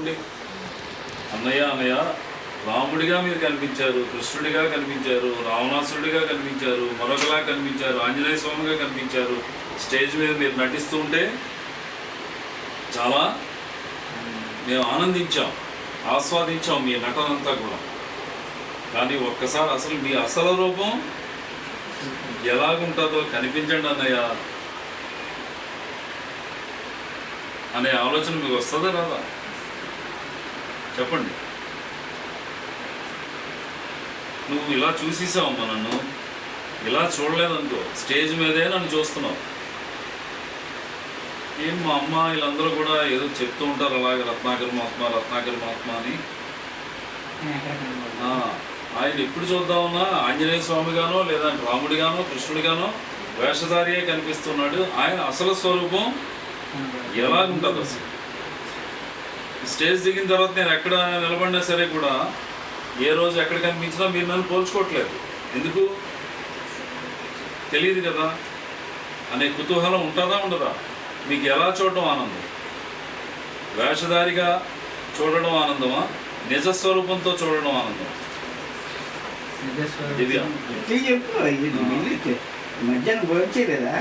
ఉండి అన్నయ్య రాముడిగా మీరు కనిపించారు, కృష్ణుడిగా కనిపించారు, రావణాసురుడిగా కనిపించారు, మరొకలా కనిపించారు, ఆంజనేయ స్వామిగా కనిపించారు. స్టేజ్ మీద మీరు నటిస్తూ ఉంటే చాలా మేము ఆనందించాం, ఆస్వాదించాం మీ నటనంతా కూడా. కానీ ఒక్కసారి అసలు మీ అసలు రూపం ఎలాగుంటుందో కనిపించండి అన్నయ్య అనే ఆలోచన మీకు వస్తుందా రాదా చెప్పండి. నువ్వు ఇలా చూసేసావమ్మా, నన్ను ఇలా చూడలేదనుకో, స్టేజ్ మీదే నన్ను చూస్తున్నావు. ఏం మా అమ్మ వీళ్ళందరూ కూడా ఏదో చెప్తూ ఉంటారు అలాగే రత్నాకర్ మహాత్మా అని. ఆయన ఎప్పుడు చూద్దామన్నా ఆంజనేయ స్వామిగానో లేదా రాముడిగానో కృష్ణుడిగానో వేషధారియే కనిపిస్తున్నాడు. ఆయన అసలు స్వరూపం ఎలాగుంటుంది అసలు? స్టేజ్ దిగిన తర్వాత నేను ఎక్కడ నిలబడినా సరే కూడా ఏ రోజు ఎక్కడ కనిపించినా మీరు నన్ను పోల్చుకోవట్లేదు. ఎందుకు తెలియదు కదా అనే కుతూహలం ఉంటుందా ఉండదా? మీకు ఎలా చూడడం ఆనందం? వేషధారిగా చూడడం ఆనందమా, నిజస్వరూపంతో చూడడం ఆనందమా? చెప్పు మధ్యాహ్నం పోయించలేదా?